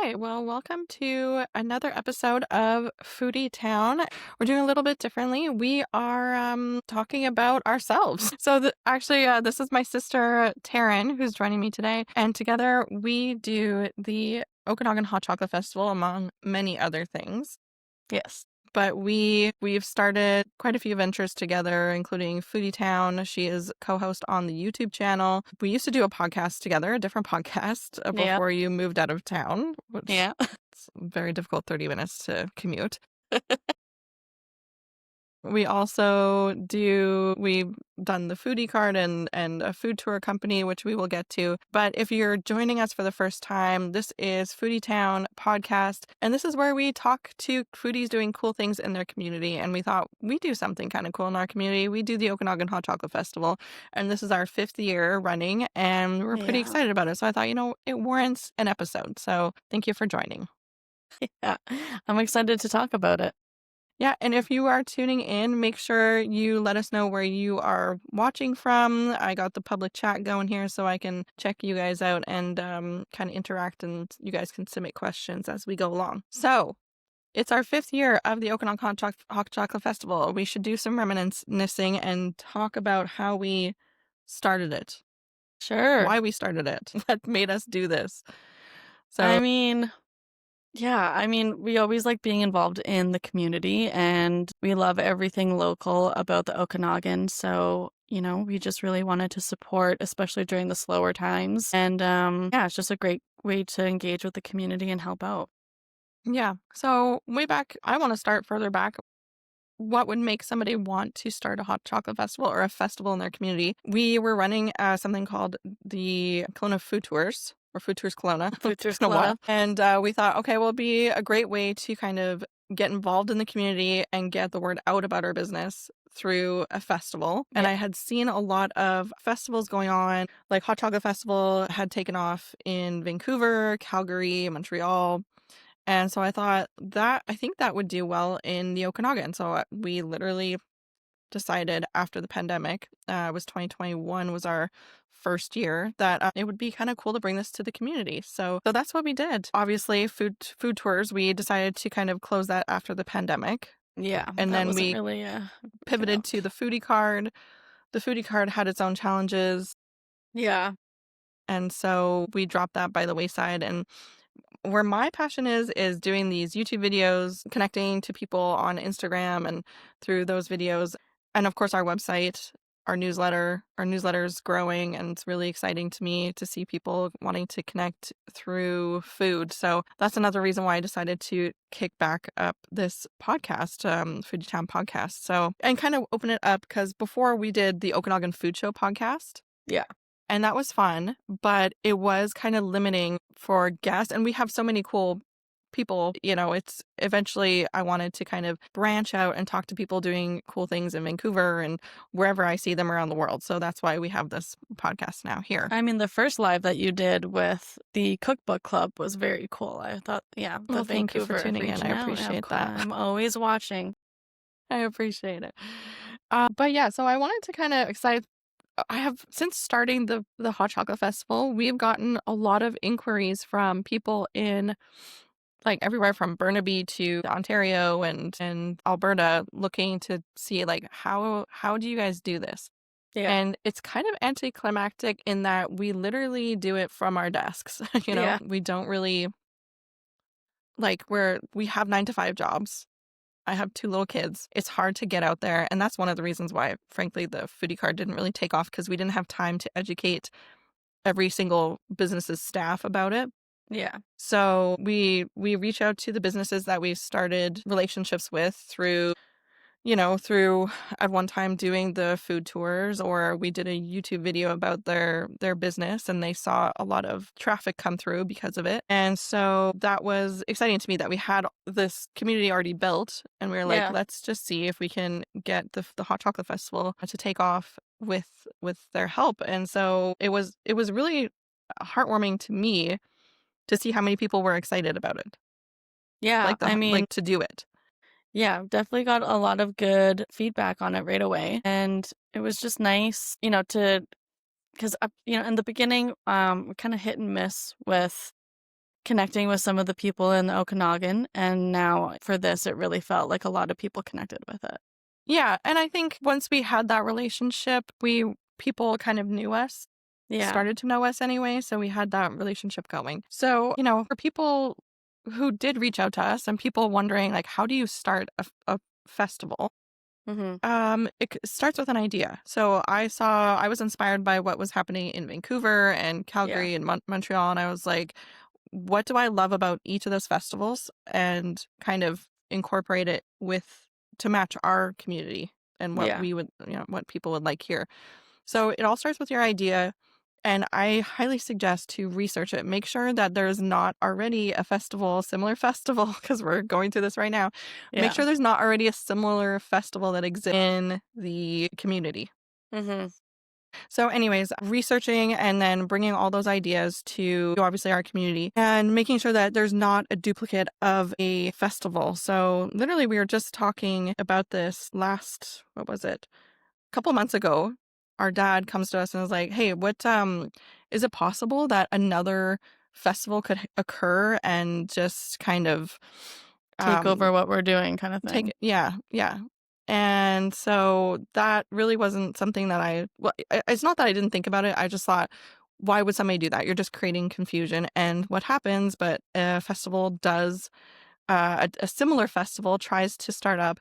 right. Well, welcome to another episode of Foodie Town. We're doing a little bit differently. We are talking about ourselves. This is my sister Taryn who's joining me today, and together we do the Okanagan Hot Chocolate Festival, among many other things. Yes. But we've started quite a few ventures together, including Foodie Town. She is co-host on the YouTube channel. We used to do a podcast together, a different podcast, Yep. before you moved out of town, which Yeah. it's very difficult, 30 minutes to commute. We've done the foodie card and a food tour company, which we will get to. But if you're joining us for the first time, this is Foodie Town podcast. And this is where we talk to foodies doing cool things in their community. And we thought we do something kind of cool in our community. We do the Okanagan Hot Chocolate Festival. And this is our 5th year running. And we're pretty Yeah. excited about it. So I thought, it warrants an episode. So thank you for joining. Yeah. I'm excited to talk about it. Yeah, and if you are tuning in, make sure you let us know where you are watching from. I got the public chat going here so I can check you guys out and kind of interact, and you guys can submit questions as we go along. So, it's our 5th year of the Okanagan Hot Chocolate Festival. We should do some reminiscing and talk about how we started it, Sure. why we started it, what made us do this. I So, mean, we always like being involved in the community and we love everything local about the Okanagan. So, we just really wanted to support, especially during the slower times. And it's just a great way to engage with the community and help out. yeah. So, way back, I want to start further back. What would make somebody want to start a hot chocolate festival or a festival in their community? We were running something called the Kelowna Food Tours, or Food Tours Kelowna. Food Tours It's been a while. Club. And we thought, okay, well, it'd be a great way to kind of get involved in the community and get the word out about our business through a festival. And Yeah. I had seen a lot of festivals going on, like Hot Chocolate Festival had taken off in Vancouver, Calgary, Montreal. And so I think that would do well in the Okanagan. So we literally decided after the pandemic, it was 2021 was our first year, that it would be kind of cool to bring this to the community. So that's what we did. Obviously, food tours, we decided to kind of close that after the pandemic. Yeah. And That then wasn't we really working pivoted out. to the foodie card. The foodie card had its own challenges. Yeah. And so we dropped that by the wayside. And where my passion is doing these YouTube videos, connecting to people on Instagram and through those videos. And of course, our website, our newsletter. Our newsletter's growing, and it's really exciting to me to see people wanting to connect through food. So that's another reason why I decided to kick back up this podcast, Foodie Town podcast. So, and kind of open it up, because before we did the Okanagan Food Show podcast. Yeah. And that was fun, but it was kind of limiting for guests. And we have so many cool people, it's eventually I wanted to kind of branch out and talk to people doing cool things in Vancouver and wherever I see them around the world. So that's why we have this podcast now here. I mean, the first live that you did with the cookbook club was very cool. I thought, yeah, Well, thank you for Vancouver tuning in. reaching I out, appreciate that. I'm always watching. I appreciate it. But yeah, so I wanted to kind of excite. I have, since starting the Hot Chocolate Festival, we've gotten a lot of inquiries from people in like everywhere from Burnaby to Ontario and Alberta, looking to see like how do you guys do this? Yeah. And it's kind of anticlimactic in that we literally do it from our desks. Yeah. We don't really we have 9 to 5 jobs. I have 2 little kids. It's hard to get out there. And that's one of the reasons why, frankly, the foodie card didn't really take off, because we didn't have time to educate every single business's staff about it. Yeah. So we reach out to the businesses that we've started relationships with through at one time doing the food tours, or we did a YouTube video about their business, and they saw a lot of traffic come through because of it. And so that was exciting to me that we had this community already built, and we were like, Yeah. let's just see if we can get the Hot Chocolate Festival to take off with their help. And so it was really heartwarming to me to see how many people were excited about it. Yeah. Like to do it. Yeah, definitely got a lot of good feedback on it right away. And it was just nice, because, in the beginning, we kind of hit and miss with connecting with some of the people in the Okanagan, and now for this, it really felt like a lot of people connected with it. Yeah, and I think once we had that relationship, people kind of knew us, Yeah. started to know us anyway, so we had that relationship going. So, for people who did reach out to us and people wondering like how do you start a festival? Mhm. Starts with an idea. So I was inspired by what was happening in Vancouver and Yeah. Calgary and Montreal, and I was like, what do I love about each of those festivals, and kind of incorporate it to match our community and what Yeah. we would, what people would like here. So it all starts with your idea. And I highly suggest to research it. Make sure that there's not already a festival, similar festival, because we're going through this right now. Make Yeah. sure there's not already a similar festival that exists in the community. Mhm. So, anyways, researching and then bringing all those ideas to obviously our community and making sure that there's not a duplicate of a festival. So, literally, we were just talking about this what was it? Couple months ago. Our dad comes to us and is like, "Hey, is it possible that another festival could occur and just kind of Take um over what we're doing kind of take thing. it?" Yeah, yeah. And so that really wasn't something that it's not that I didn't think about it. I just thought, why would somebody do that? You're just creating confusion. And what happens, but a festival does, a similar festival tries to start up,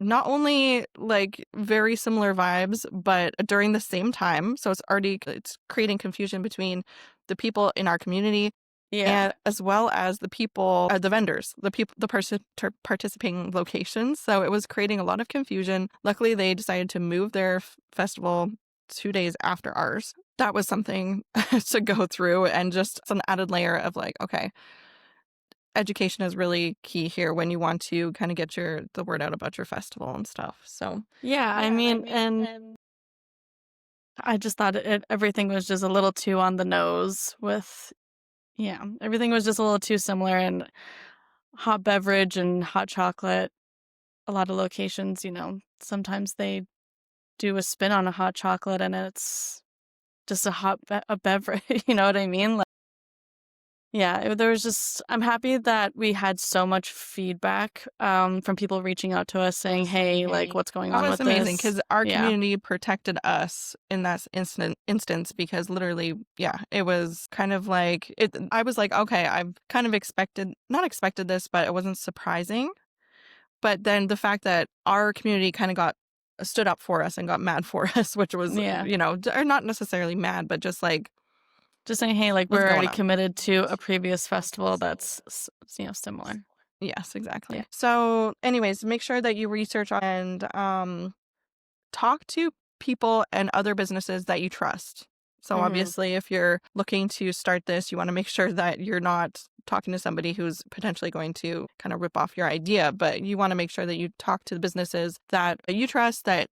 not only like very similar vibes, but during the same time. So it's creating confusion between the people in our community Yeah. and as well as the people, the vendors, the participating locations. So it was creating a lot of confusion. Luckily, they decided to move their festival 2 days after ours. That was something to go through, and just some added layer of like, okay, education is really key here when you want to kind of get the word out about your festival and stuff. So Yeah, I mean, and I just thought everything was just a little too on the nose with yeah, everything was just a little too similar, and hot beverage and hot chocolate, a lot of locations, sometimes they do a spin on a hot chocolate and it's just a beverage, you know what I mean? Like, yeah, there was just I'm happy that we had so much feedback, from people reaching out to us saying, "Hey, like, what's going that on was with amazing this?" because our Yeah. community protected us in that instance, because literally, yeah, it was kind of like it. I was like, okay, I've kind of not expected this, but it wasn't surprising. But then the fact that our community kind of stood up for us and got mad for us, which was, Yeah. or not necessarily mad, but just like, Just saying, "Hey, like, what's we're going already on? committed to a previous festival that's similar." Yes, Yeah. exactly. So, anyways, make sure that you research and talk to people and other businesses that you trust. So Mhm. obviously, if you're looking to start this, you want to make sure that you're not talking to somebody who's potentially going to kind of rip off your idea, but you want to make sure that you talk to the businesses that you trust, that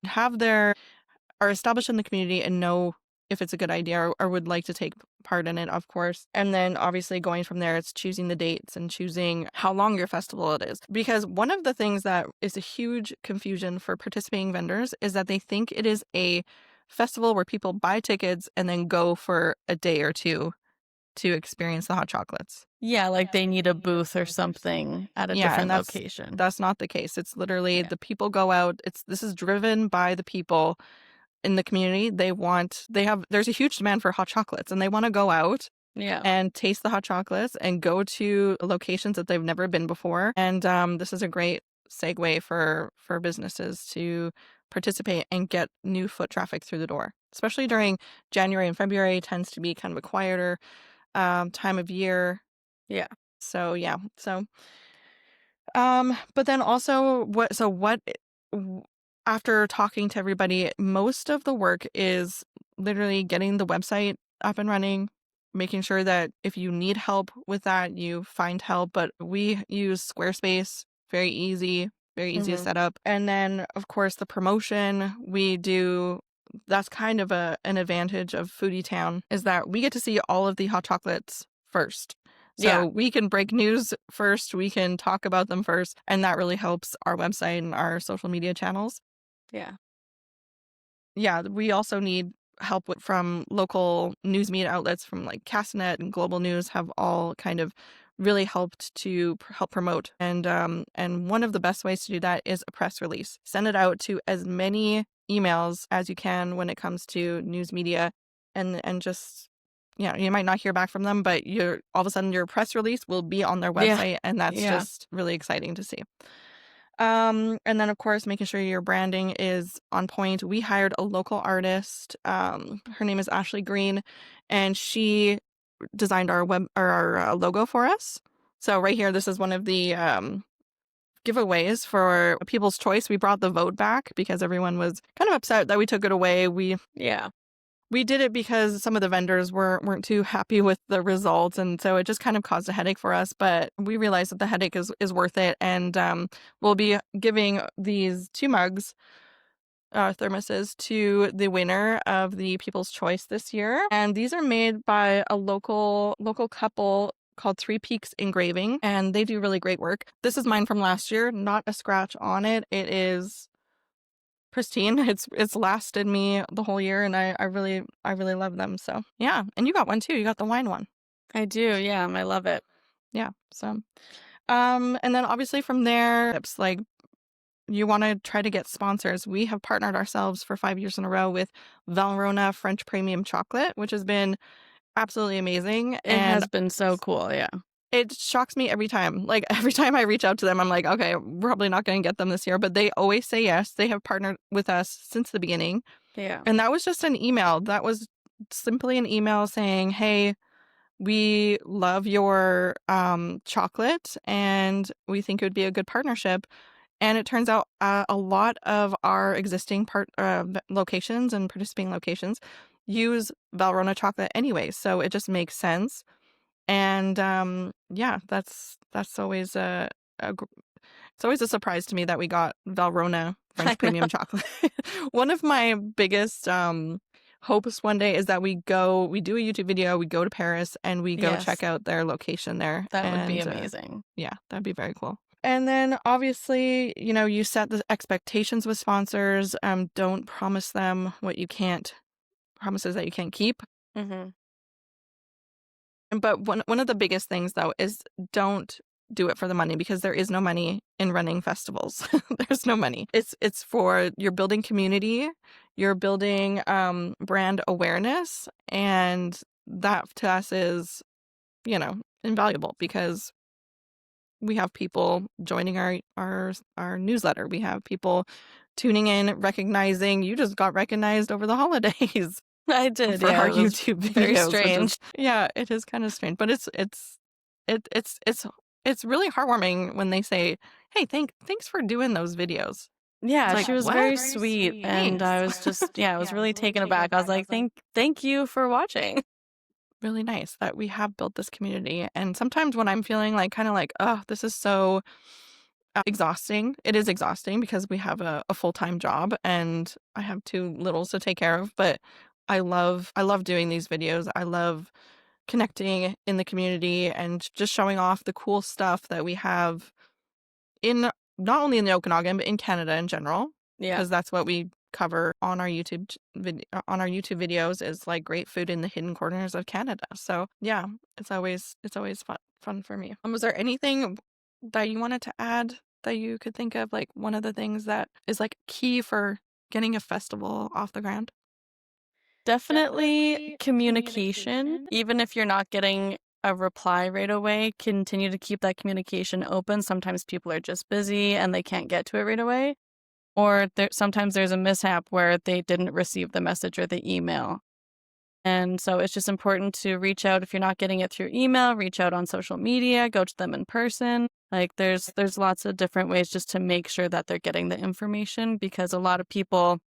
are established in the community and know if it's a good idea, or would like to take part in it, of course. And then obviously going from there, it's choosing the dates and choosing how long your festival it is. Because one of the things that is a huge confusion for participating vendors is that they think it is a festival where people buy tickets and then go for a day or two to experience the hot chocolates. Yeah, like, they need a booth or something at a Yeah, and different that's location. that's not the case. It's literally Yeah. the people go out. This is driven by the people in the community. There's a huge demand for hot chocolates, and they want to go out Yeah. and taste the hot chocolates and go to locations that they've never been before. And this is a great segue for businesses to participate and get new foot traffic through the door, especially during January and February. Tends to be kind of a quieter time of year. Yeah. So yeah, but then also w- after talking to everybody, most of the work is literally getting the website up and running, making sure that if you need help with that, you find help. But we use Squarespace, very easy to Mhm. set up. And then, of course, the promotion we do. That's kind of an advantage of Foodie Town, is that we get to see all of the hot chocolates first. Yeah. So we can break news first, we can talk about them first, and that really helps our website and our social media channels. Yeah. Yeah, we also need help from local news media outlets from like Castanet and Global News have all kind of really helped to help promote. And one of the best ways to do that is a press release. Send it out to as many emails as you can when it comes to news media, and just, you might not hear back from them, but you're all of a sudden your press release will be on their Yeah. website, and that's Yeah. just really exciting to see. And then of course making sure your branding is on point. We hired a local artist. Her name is Ashley Green, and she designed our web or our logo for us. So right here, this is one of the giveaways for People's Choice. We brought the vote back because everyone was kind of upset that we took it away. Yeah. We did it because some of the vendors weren't too happy with the results, and so it just kind of caused a headache for us. But we realized that the headache is worth it, and we'll be giving these 2 mugs, thermoses, to the winner of the People's Choice this year. And these are made by a local couple called Three Peaks Engraving, and they do really great work. This is mine from last year, not a scratch on it. It is pristine. It's lasted me the whole year, and I really love them. So yeah, and you got one too. You got the wine one. I do. Yeah. I love it. Yeah. So and then obviously from there, it's like you want to try to get sponsors. We have partnered ourselves for 5 years in a row with Valrhona French Premium Chocolate, which has been absolutely amazing. It And has been so cool. Yeah. it shocks me every time. Like every time I reach out to them, I'm like, okay, we're probably not going to get them this year, but they always say yes. They have partnered with us since the beginning. Yeah. And that was just an email. That was simply an email saying, "Hey, we love your chocolate, and we think it would be a good partnership." And it turns out a lot of our existing locations and participating locations use Valrhona chocolate anyway, so it just makes sense. And yeah, that's always a it's always a surprise to me that we got Valrhona I French know. premium chocolate. One of my biggest hopes one day is that we do a YouTube video, we go to Paris, and we go check Yes. out their location there. That would be And amazing. yeah, that'd be very cool. And then obviously, you set the expectations with sponsors. Don't promise them what you can't, promises that you can't keep. Mm-hmm. But one of the biggest things though is don't do it for the money, because there is no money in running festivals. There's no money. It's for you're building community, you're building brand awareness, and that to us is, invaluable, because we have people joining our newsletter. We have people tuning in, recognizing you just got recognized over the holidays I did. for Yeah. our It was YouTube very videos, which is, strange. yeah, it is kind of strange, but it's really heartwarming when they say, "Hey, thanks for doing those videos." It's Yeah, like, she was "What? very sweet, and I Thanks." was just, yeah, I was really taken aback. I was like, thank you for watching. Really nice that we have built this community. And sometimes when I'm feeling like kind of like, oh, this is so exhausting. It is exhausting because we have a full-time job and I have 2 littles to take care of, but I love doing these videos. I love connecting in the community and just showing off the cool stuff that we have in, not only in the Okanagan, but in Canada in general, Yeah, because that's what we cover on our on our YouTube videos, is like great food in the hidden corners of Canada. So yeah, it's always fun for me. Was there anything that you wanted to add that you could think of, like one of the things that is like key for getting a festival off the ground? definitely communication. Even if you're not getting a reply right away, continue to keep that communication open. Sometimes people are just busy and they can't get to it right away. Or sometimes there's a mishap where they didn't receive the message or the email. And so it's just important to reach out. If you're not getting it through email, reach out on social media, go to them in person. Like there's lots of different ways just to make sure that they're getting the information, because a lot of people,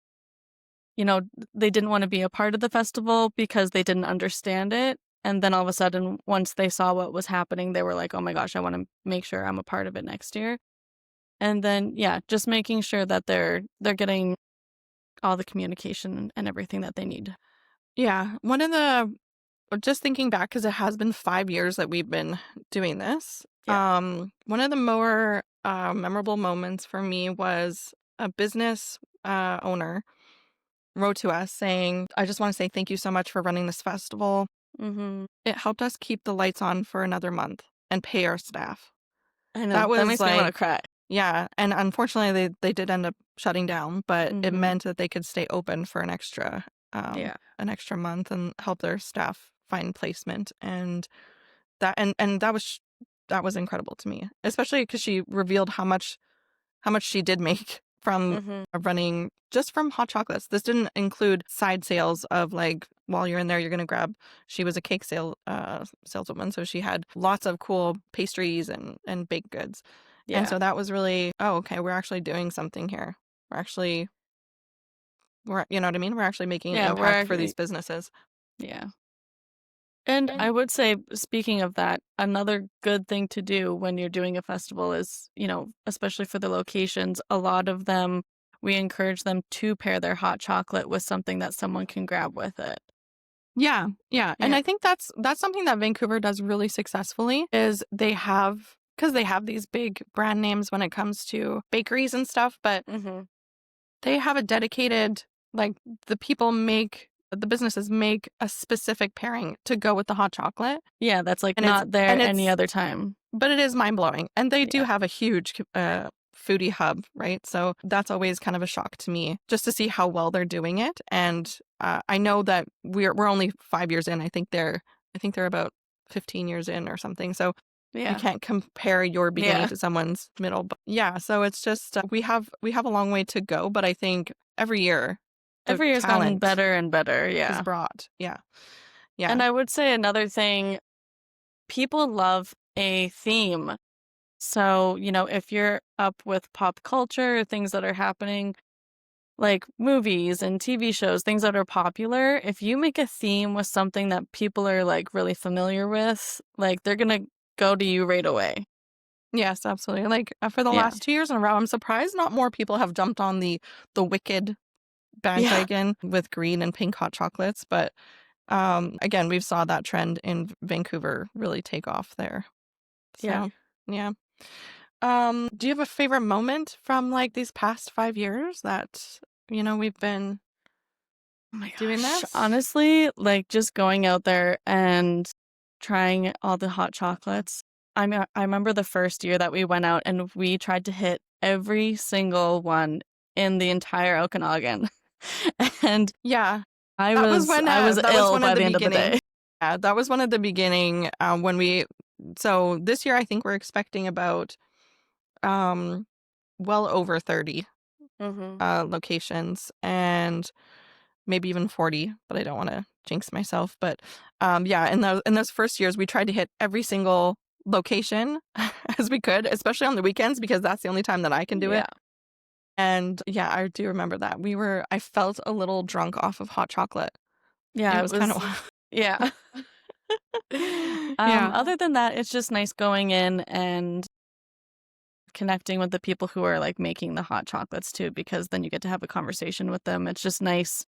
they didn't want to be a part of the festival because they didn't understand it. And then all of a sudden, once they saw what was happening, they were like, oh my gosh, I want to make sure I'm a part of it next year. And then, yeah, just making sure that they're getting all the communication and everything that they need. Yeah, just thinking back, because it has been 5 years that we've been doing this. Yeah. One of the more memorable moments for me was a business owner wrote to us saying, "I just want to say thank you so much for running this festival. Mhm. It helped us keep the lights on for another month and pay our staff." I know, That that was makes me wanna like, cry. yeah, and unfortunately they did end up shutting down, but it Mhm. meant that they could stay open for Yeah. an extra month and help their staff find placement, and that was incredible to me, especially because she revealed how much she did make from Mhm. running just from hot chocolates. This didn't include side sales of like while you're in there, you're gonna grab. She was a cake saleswoman, so she had lots of cool pastries and baked goods, and Yeah. so that was really, oh, okay, we're actually doing something here. We're actually we're you know what I mean? We're actually making an Yeah, we're impact for these actually businesses. yeah. And And I would say, speaking of that, another good thing to do when you're doing a festival is, especially for the locations, a lot of them, we encourage them to pair their hot chocolate with something that someone can grab with it. yeah, yeah, and Yeah. I think that's something that Vancouver does really successfully is because they have these big brand names when it comes to bakeries and stuff, but Mhm. they have a dedicated, like, the businesses make a specific pairing to go with the hot chocolate, Yeah, that's, like, and not there any it's other time. but it is mind-blowing, and they do Yeah. have a huge foodie hub, right? So that's always kind of a shock to me just to see how well they're doing it, and, I know that we're only 5 years in. I think they're about 15 years in or something, so you Yeah. can't compare your beginning Yeah. to someone's middle, but yeah, so it's just, we have a long way to go, but I think every year the Every year's gotten talent better and better, is yeah. brought. Yeah. And Yeah. I would say another thing, people love a theme. So, if you're up with pop culture, things that are happening, like movies and TV shows, things that are popular, if you make a theme with something that people are like really familiar with, like they're gonna go to you right away. Yes, absolutely. Like, for the Yeah. last 2 years in a row, I'm surprised not more people have jumped on the Wicked Yeah. bandwagon with green and pink hot chocolates, but, again, we've saw that trend in Vancouver really take off there. Yeah. So, yeah. Do you have a favorite moment from, like, these past 5 years that, we've been Oh my doing gosh. this? Honestly, like just going out there and trying all the hot chocolates. I remember the first year that we went out and we tried to hit every single one in the entire Okanagan. And Yeah. That was I was that was ill one of by the the end of the beginning. day. Yeah, that was one of the beginning, when we so this year, I think we're expecting about, um, well over 30, Mhm. locations and maybe even 40, but I don't wanna jinx myself, but, yeah, in those first years, we tried to hit every single location as we could, especially on the weekends because that's the only time that I can do Yeah. it, and, yeah, I do remember that. I felt a little drunk off of hot chocolate. It Yeah, it was kinda was yeah. Yeah. Other than that, it's just nice going in and connecting with the people who are like making the hot chocolates too, because then you get to have a conversation with them. It's just nice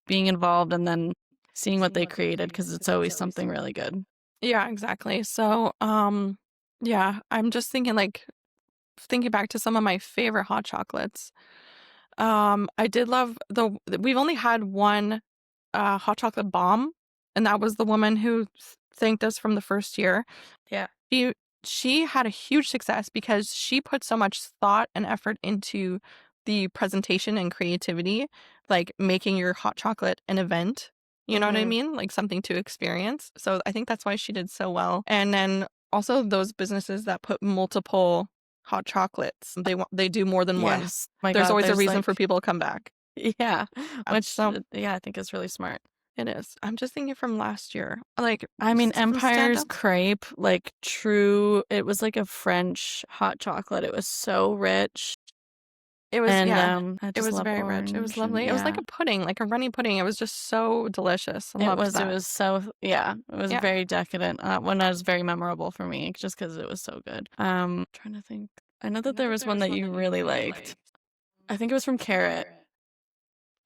being involved and then seeing what they created because it's always something really good. Yeah, exactly. So, yeah, I'm just thinking like thinking back to some of my favorite hot chocolates. I did love we've only had one hot chocolate bomb, and that was the woman who thanked us from the first year. Yeah. She she had a huge success because she put so much thought and effort into the presentation and creativity, like making your hot chocolate an event. You know what I Mhm. mean? Like something to experience. So I think that's why she did so well. And then also those businesses that put multiple hot chocolates. They do more than one. Yes. My There's God, always a there's reason like for people to come back. yeah, which So yeah, I think is really smart. it is. I'm just thinking from last year. Like I mean, some Empire's standouts. crepe, like true, it was like a French hot chocolate. It was so rich. It was, And yeah, I it just was love very rich. It was orange and lovely. It was like yeah. a pudding, like a runny pudding. It was just so delicious. I loved It that. was so yeah, it was Yeah. very decadent. That one was very memorable for me just because it was so good. Trying to think. I know that there was one that you really liked. I think it was from Carrot.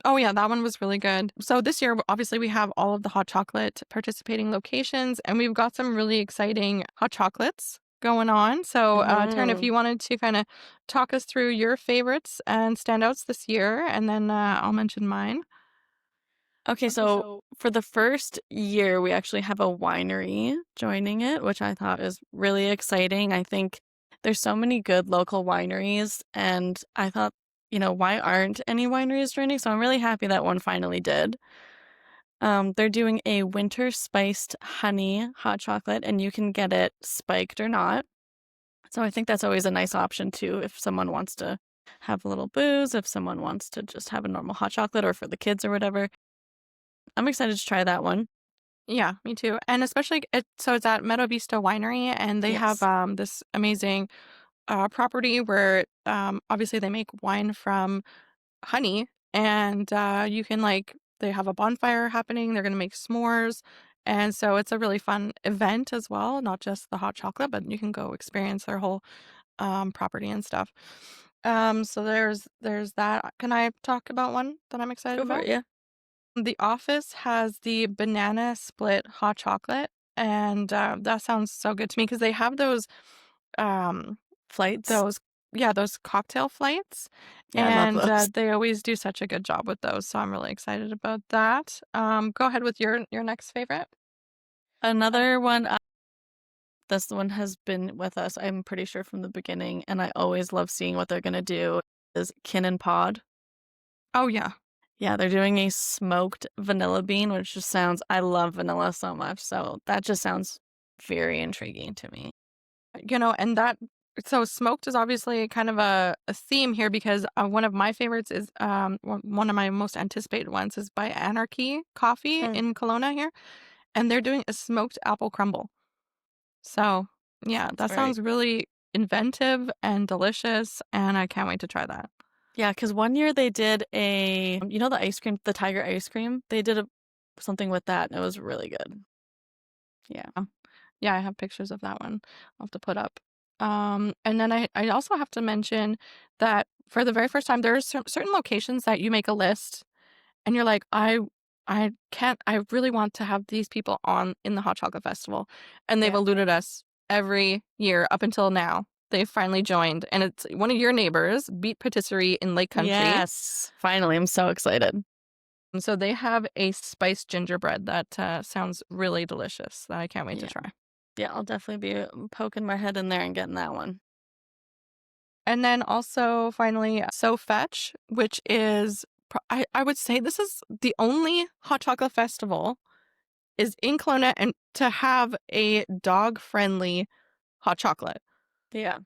Oh, yeah, that one was really good. So this year, obviously, we have all of the hot chocolate participating locations, and we've got some really exciting hot chocolates going on. So, Taryn, if Mhm. you wanted to kind of talk us through your favorites and standouts this year, and then I'll mention mine. Okay, so for the first year, we actually have a winery joining it, which I thought is really exciting. I think there's so many good local wineries, and I thought, why aren't any wineries joining? So I'm really happy that one finally did. They're doing a winter spiced honey hot chocolate, and you can get it spiked or not. So I think that's always a nice option too if someone wants to have a little booze, if someone wants to just have a normal hot chocolate or for the kids or whatever. I'm excited to try that one. Yeah, me too. And especially so it's at Meadow Vista Winery, and they have Yes. this amazing property where obviously they make wine from honey, and you can like they have a bonfire happening. They're going to make s'mores. And so it's a really fun event as well, not just the hot chocolate, but you can go experience their whole property and stuff. So there's that. Can I talk about one that I'm excited Go for about? it, yeah. The Office has the banana split hot chocolate, and that sounds so good to me because they have um, Flights. those yeah, those cocktail flights, Yeah, I love and those. they always do such a good job with those. So I'm really excited about that. Go ahead with your next favorite. Another one, this one has been with us, I'm pretty sure from the beginning, and I always love seeing what they're gonna do, is Kin and Pod. Oh yeah, Yeah, they're doing a smoked vanilla bean, which just sounds I love vanilla so much, so that just sounds very intriguing to me. and that so smoked is obviously kind of a theme here because one of my favorites is one of my most anticipated ones is by Anarchy Coffee Mm, in Kelowna here, and they're doing a smoked apple crumble. So yeah, sounds that very sounds really inventive and delicious, and I can't wait to try that. Yeah, because one year they did the ice cream, the tiger ice cream? They did something with that, and it was really good. Yeah. Yeah, I have pictures of that one. I'll have to put up. And then I also have to mention that for the very first time, there are certain locations that you make a list, and you're like, I can't. I really want to have these people on in the Hot Chocolate Festival, and they've Yeah. eluded us every year up until now. They've finally joined, and it's one of your neighbors, Beat Patisserie in Lake Country. Yes. Finally, I'm so excited. And so they have a spiced gingerbread that sounds really delicious that I can't wait to Yeah. try. Yeah, I'll definitely be poking my head in there and getting that one. And then also finally, So Fetch, which is I would say this is the only hot chocolate festival is in Kelowna and to have a dog-friendly hot chocolate. Yeah.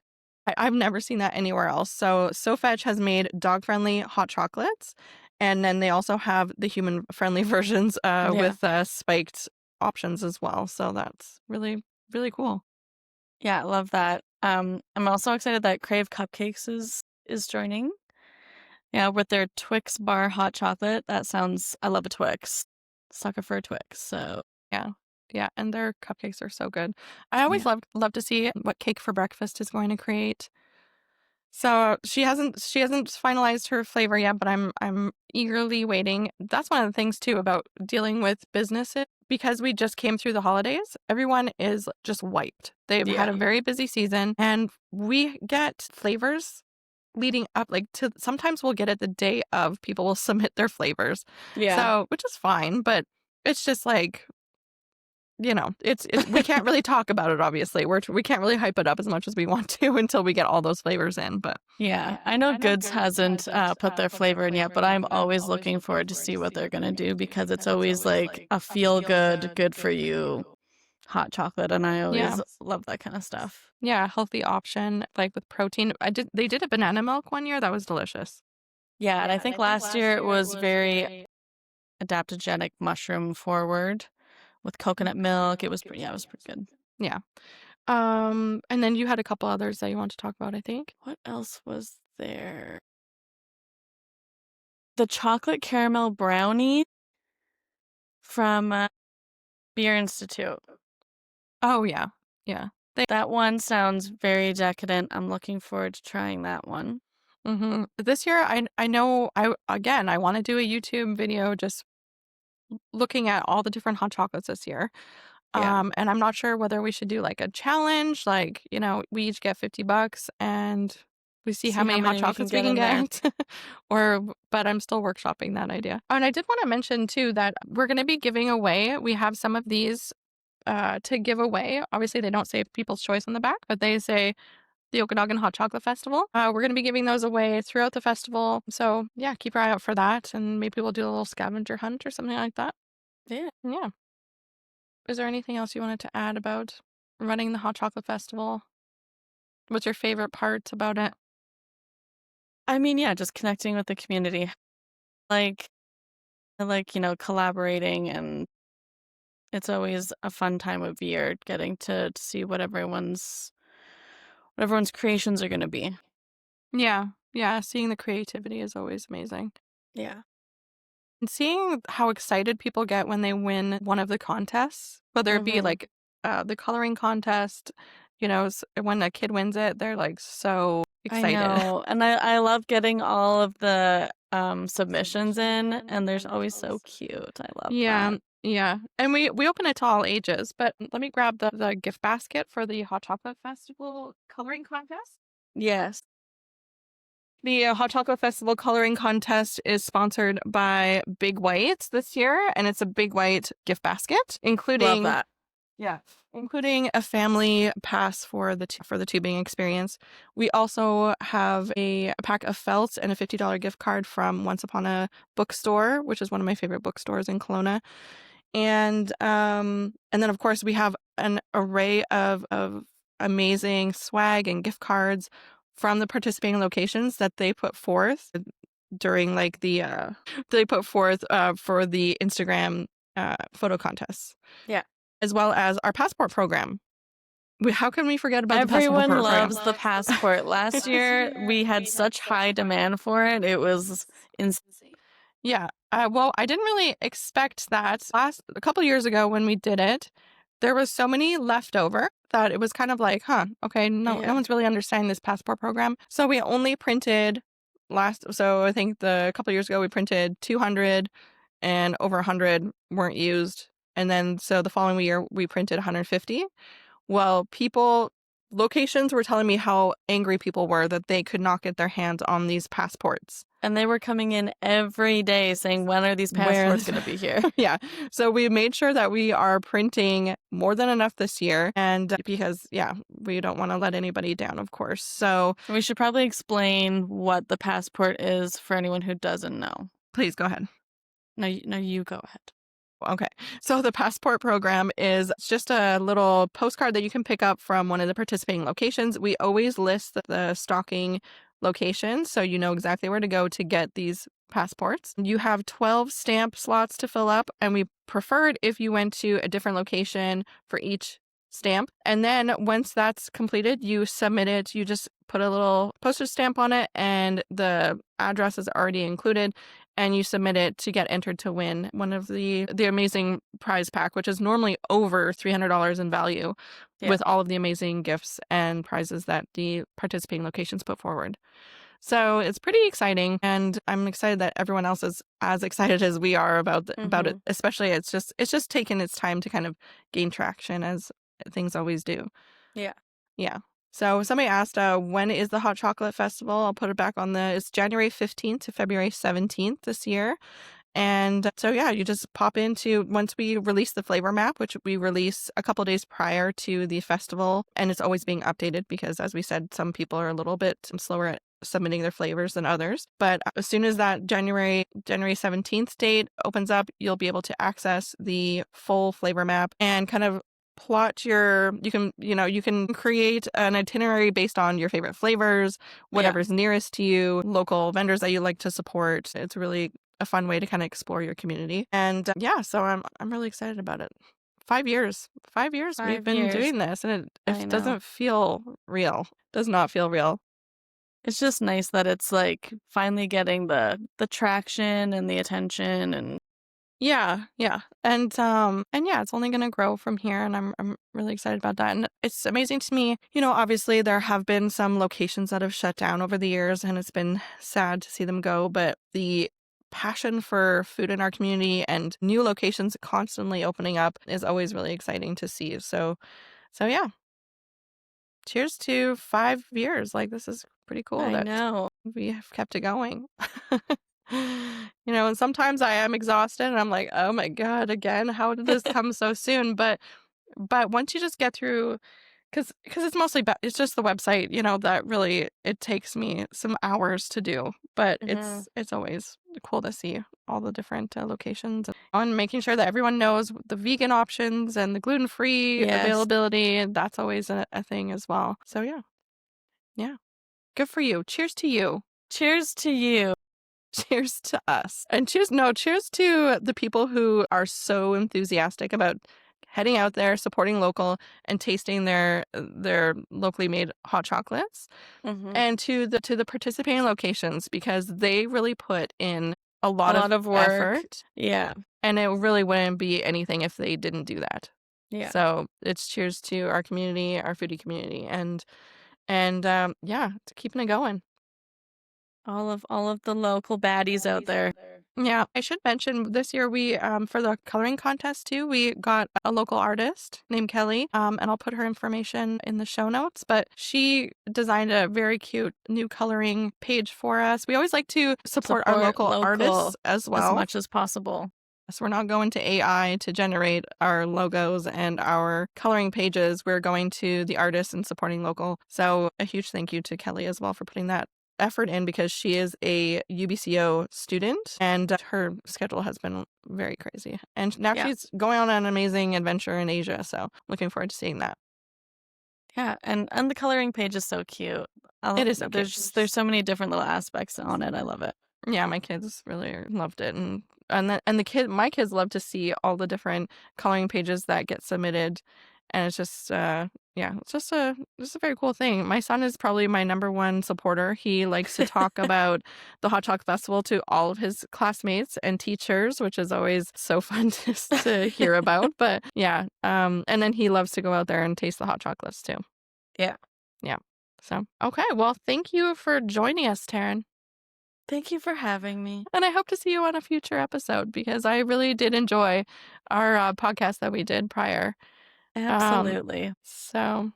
I've never seen that anywhere else. So Fetch has made dog-friendly hot chocolates, and then they also have the human-friendly versions Yeah. with spiked options as well. So that's really, really cool. Yeah, I love that. I'm also excited that Crave Cupcakes is joining. Yeah, with their Twix bar hot chocolate. That sounds I love a Twix. Sucker for a Twix. So, Yeah. Yeah, and their cupcakes are so good. I always yeah. love to see what Cake for Breakfast is going to create. So she hasn't finalized her flavor yet, but I'm eagerly waiting. That's one of the things too about dealing with businesses because we just came through the holidays. Everyone is just wiped. They've had Yeah. a very busy season, and we get flavors leading up like to sometimes we'll get it the day of people will submit their flavors. Yeah. So, which is fine, but it's just like it's we can't really talk about it, obviously. We can't really hype it up as much as we want to until we get all those flavors in, but Yeah, I know Goods hasn't put their flavor in yet, but I'm always looking forward to see what they're gonna do because it's always like a feel good, good for you hot chocolate, and I yeah. always love that kind of stuff. Yeah, healthy option, like, with protein. They did a banana milk one year, that was delicious. Yeah, and I think last year it was very adaptogenic mushroom forward with coconut milk. It was pretty good. Yeah. And then you had a couple others that you want to talk about, I think? What else was there? The chocolate caramel brownie from Beer Institute. Oh, yeah. Yeah. That one sounds very decadent. I'm looking forward to trying that one. This year, I know I wanna do a YouTube video just looking at all the different hot chocolates this year. Yeah. And I'm not sure whether we should do, like, a challenge, like, we each get $50 and We see how See how many hot many we can chocolates we get can in there. get. But I'm still workshopping that idea. Oh, and I did want to mention too that we're going to be giving away. We have some of these to give away. Obviously, they don't say People's Choice on the back, but they say the Okanagan Hot Chocolate Festival. We're going to be giving those away throughout the festival. So yeah, keep your eye out for that, and maybe we'll do a little scavenger hunt or something like that. Yeah. Yeah. Is there anything else you wanted to add about running the Hot Chocolate Festival? What's your favorite part about it? I mean, yeah, just connecting with the community. Like I like, collaborating, and it's always a fun time of year getting to see what everyone's creations are gonna be. Yeah. Yeah. Seeing the creativity is always amazing. Yeah. And seeing how excited people get when they win one of the contests, whether it be Mhm. like the coloring contest, when a kid wins it, they're like so I excited. know, and I love getting all of the, submissions in, and there's always so cute. I love Yeah, that. yeah. And we open it to all ages, but let me grab the gift basket for the Hot Chocolate Festival coloring contest. Yes. The Hot Chocolate Festival coloring contest is sponsored by Big White this year, and it's a Big White gift basket, Love including that. yeah, including a family pass for the tubing experience. We also have a pack of felt and a $50 gift card from Once Upon a Bookstore, which is one of my favorite bookstores in Kelowna. And then of course we have an array of amazing swag and gift cards from the participating locations that they put forth during like they put forth for the Instagram photo contests, Yeah. as well as our passport program. How can we forget about the passport Everyone program? loves the passport. Last year, we had such high demand for it. It was insane. Yeah. Well, I didn't really expect that. A couple years ago when we did it, there was so many left over that it was kind of like, huh, okay, no Yeah. one's really understanding this passport program. So we only printed so I think a couple years ago we printed 200 and over 100 weren't used. And then so the following year we printed 150. Well, locations were telling me how angry people were that they could not get their hands on these passports. And they were coming in every day saying, "When are these Where passports gonna be here?" yeah. So we made sure that we are printing more than enough this year. And because, yeah, we don't want to let anybody down, of course. So We should probably explain what the passport is for anyone who doesn't know. please go ahead. No, no, you go ahead. Okay. So the passport program is just a little postcard that you can pick up from one of the participating locations. We always list the stocking locations so you know exactly where to go to get these passports. You have 12 stamp slots to fill up, and we preferred if you went to a different location for each stamp. And then once that's completed, you submit it. You just put a little postage stamp on it, and the address is already included, and you submit it to get entered to win one of the amazing prize pack, which is normally over $300 in value, Yeah. with all of the amazing gifts and prizes that the participating locations put forward. So it's pretty exciting, and I'm excited that everyone else is as excited as we are about it. Mhm. Especially it's just taken its time to kind of gain traction, as things always do. Yeah. Yeah. So somebody asked, when is the Hot Chocolate Festival? I'll put it back on it's January 15th to February 17th this year. And so, yeah, you just pop into once we release the flavor map, which we release a couple days prior to the festival. And it's always being updated because, as we said, some people are a little bit slower at submitting their flavors than others. But as soon as that January 17th date opens up, you'll be able to access the full flavor map and kind of plot you can create an itinerary based on your favorite flavors, Yeah. whatever's nearest to you, local vendors that you like to support. It's really a fun way to kind of explore your community. And yeah, so I'm really excited about it. 5 years. 5 years we've 5 been years. doing this, and I it know. doesn't feel real. Does not feel real. It's just nice that it's, like, finally getting the traction and the attention and Yeah, yeah. And yeah, it's only going to grow from here, and I'm really excited about that. And it's amazing to me, obviously there have been some locations that have shut down over the years, and it's been sad to see them go, but the passion for food in our community and new locations constantly opening up is always really exciting to see. So yeah, cheers to 5 years. Like, this is pretty cool I that know. we have kept it going. And sometimes I am exhausted and I'm like, "Oh my god, again? How did this come so soon?" But once you just get through, because it's mostly it's just the website, that really it takes me some hours to do, but Mhm. it's always cool to see all the different locations and making sure that everyone knows the vegan options and the gluten-free Yes. availability, and that's always a thing as well. So yeah, yeah, good for you. Cheers to you. Cheers to you. Cheers to us. And cheers to the people who are so enthusiastic about heading out there, supporting local, and tasting their locally made hot chocolates. Mhm. And to the participating locations, because they really put in a A lot of lot of work. effort, Yeah. and it really wouldn't be anything if they didn't do that. Yeah. So it's cheers to our community, our foodie community, and yeah, to keeping it going. All of the local baddies out there. Yeah, I should mention this year we for the coloring contest too, we got a local artist named Kelly, and I'll put her information in the show notes, but she designed a very cute new coloring page for us. We always like to support our Support local local artists as as well. much as possible. So we're not going to AI to generate our logos and our coloring pages. We're going to the artists and supporting local. So a huge thank you to Kelly as well for putting that effort in, because she is a UBCO student and her schedule has been very crazy. And now Yeah. she's going on an amazing adventure in Asia. So looking forward to seeing that. Yeah, and the coloring page is so cute. It is so cute. There's so many different little aspects on it. I love it. Yeah, my kids really loved it, and my kids love to see all the different coloring pages that get submitted, and it's just yeah, it's just a very cool thing. My son is probably my number one supporter. He likes to talk about the Hot Chocolate Festival to all of his classmates and teachers, which is always so fun to hear about. But yeah, and then he loves to go out there and taste the hot chocolates too. Yeah. Yeah. So okay, well, thank you for joining us, Taryn. Thank you for having me. And I hope to see you on a future episode, because I really did enjoy our podcast that we did prior. Um, Absolutely. so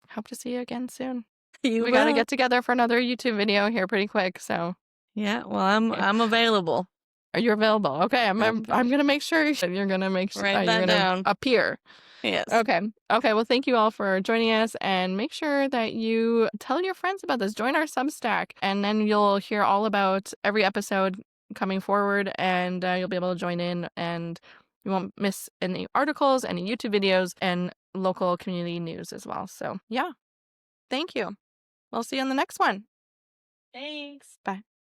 hope to see you again soon. You We got to will. get together for another YouTube video here pretty quick. So Yeah, well, I'm available. are you available? Okay, I'm I'm gonna make sure you're gonna make sure Write you're that gonna down. appear. Yes. Okay. Okay. Well, thank you all for joining us, and make sure that you tell your friends about this. Join our Substack, and then you'll hear all about every episode coming forward, and you'll be able to join in, and you won't miss any articles, any YouTube videos, and local community news as well. So, yeah. Thank you. We'll see you on the next one. Thanks. Bye.